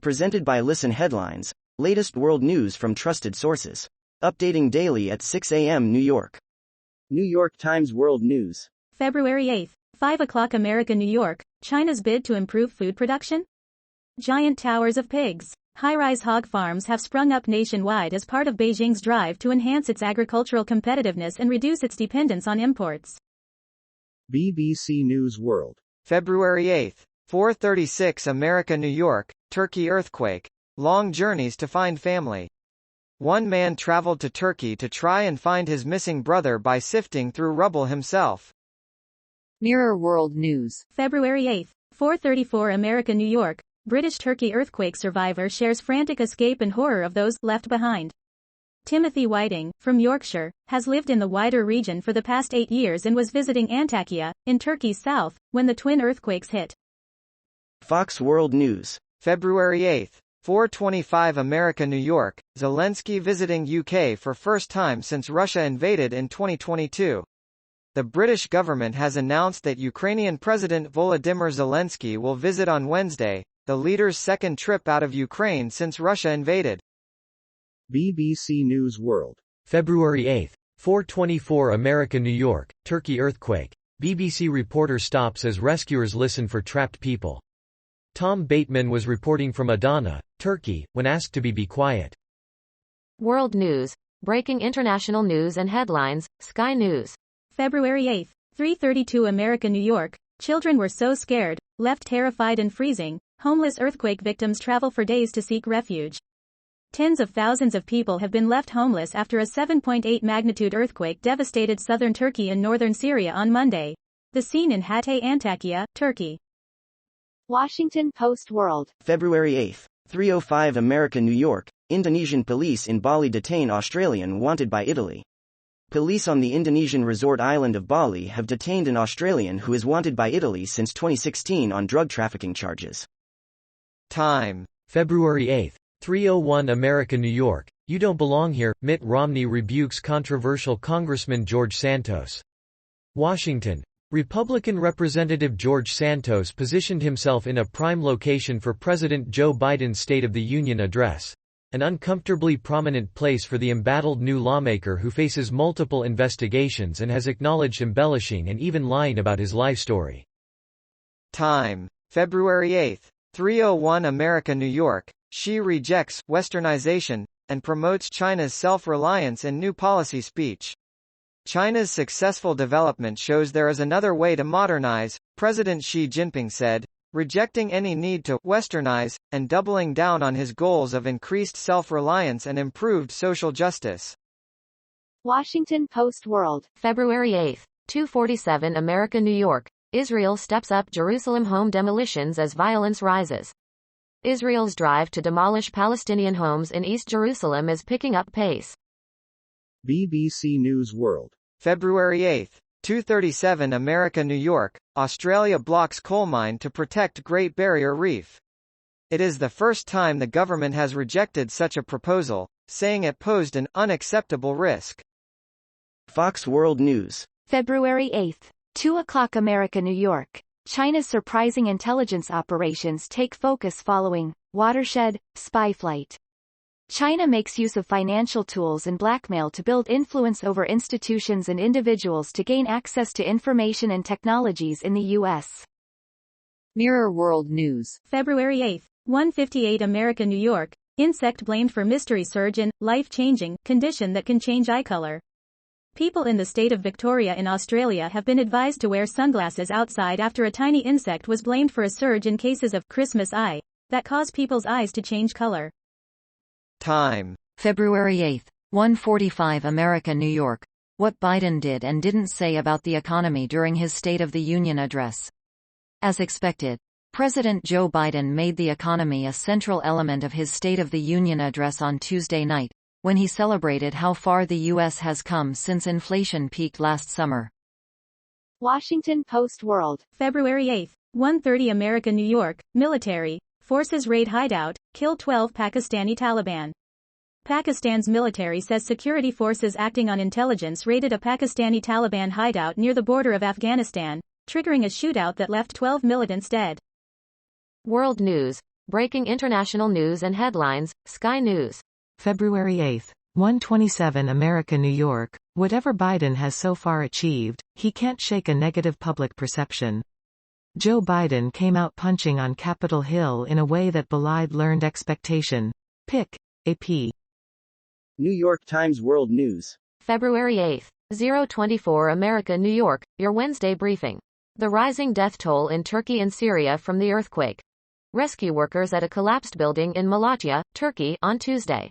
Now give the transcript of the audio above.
Presented by Listen Headlines, latest world news from trusted sources. Updating daily at 6 a.m. New York. New York Times World News. February 8, 5 o'clock America, New York, China's bid to improve food production? Giant towers of pigs. High-rise hog farms have sprung up nationwide as part of Beijing's drive to enhance its agricultural competitiveness and reduce its dependence on imports. BBC News World. February 8, 4:36 America, New York, Turkey earthquake. Long journeys to find family. One man traveled to Turkey to try and find his missing brother by sifting through rubble himself. Mirror World News. February 8, 4:34 America, New York, British Turkey earthquake survivor shares frantic escape and horror of those left behind. Timothy Whiting, from Yorkshire, has lived in the wider region for the past 8 years and was visiting Antakya, in Turkey's south, when the twin earthquakes hit. Fox World News. February 8, 4:25 America, New York, Zelensky visiting UK for first time since Russia invaded in 2022. The British government has announced that Ukrainian President Volodymyr Zelensky will visit on Wednesday, the leader's second trip out of Ukraine since Russia invaded. BBC News World. February 8, 4:24 America, New York, Turkey earthquake. BBC reporter stops as rescuers listen for trapped people. Tom Bateman was reporting from Adana, Turkey, when asked to be quiet. World News. Breaking international news and headlines, Sky News. February 8, 3:32 America, New York, children were so scared, left terrified and freezing, homeless earthquake victims travel for days to seek refuge. Tens of thousands of people have been left homeless after a 7.8 magnitude earthquake devastated southern Turkey and northern Syria on Monday. The scene in Hatay, Antakya, Turkey. Washington Post World. February 8, 3:05 America, New York, Indonesian police in Bali detain Australian wanted by Italy. Police on the Indonesian resort island of Bali have detained an Australian who is wanted by Italy since 2016 on drug trafficking charges. Time. February 8, 3:01 America, New York, you don't belong here, Mitt Romney rebukes controversial Congressman George Santos. Washington. Republican Representative George Santos positioned himself in a prime location for President Joe Biden's State of the Union address. An uncomfortably prominent place for the embattled new lawmaker who faces multiple investigations and has acknowledged embellishing and even lying about his life story. Time. February 8, 3:01 America, New York, Xi rejects Westernization and promotes China's self-reliance in new policy speech. China's successful development shows there is another way to modernize, President Xi Jinping said, rejecting any need to Westernize, and doubling down on his goals of increased self-reliance and improved social justice. Washington Post World. February 8, 2:47 America, New York, Israel steps up Jerusalem home demolitions as violence rises. Israel's drive to demolish Palestinian homes in East Jerusalem is picking up pace. BBC News World. February 8, 2:37 America, New York, Australia blocks coal mine to protect Great Barrier Reef. It is the first time the government has rejected such a proposal, saying it posed an unacceptable risk. Fox World News. February 8, 2 o'clock America, New York, China's surprising intelligence operations take focus following watershed spy flight. China makes use of financial tools and blackmail to build influence over institutions and individuals to gain access to information and technologies in the U.S. Mirror World News. February 8, 1:58 America, New York, insect blamed for mystery surge in life-changing condition that can change eye color. People in the state of Victoria in Australia have been advised to wear sunglasses outside after a tiny insect was blamed for a surge in cases of Christmas eye that cause people's eyes to change color. Time. February 8, 1:45 America, New York, what Biden did and didn't say about the economy during his State of the Union address. As expected, President Joe Biden made the economy a central element of his State of the Union address on Tuesday night, when he celebrated how far the U.S. has come since inflation peaked last summer. Washington Post World. February 8, 1:30 America, New York, military forces raid hideout, kill 12 Pakistani Taliban. Pakistan's military says security forces acting on intelligence raided a Pakistani Taliban hideout near the border of Afghanistan, triggering a shootout that left 12 militants dead. World News. Breaking international news and headlines, Sky News. February 8. 127 America, New York. Whatever Biden has so far achieved, he can't shake a negative public perception. Joe Biden came out punching on Capitol Hill in a way that belied learned expectation. Pick. AP. New York Times World News. February 8. 024 America, New York, your Wednesday briefing. The rising death toll in Turkey and Syria from the earthquake. Rescue workers at a collapsed building in Malatya, Turkey, on Tuesday.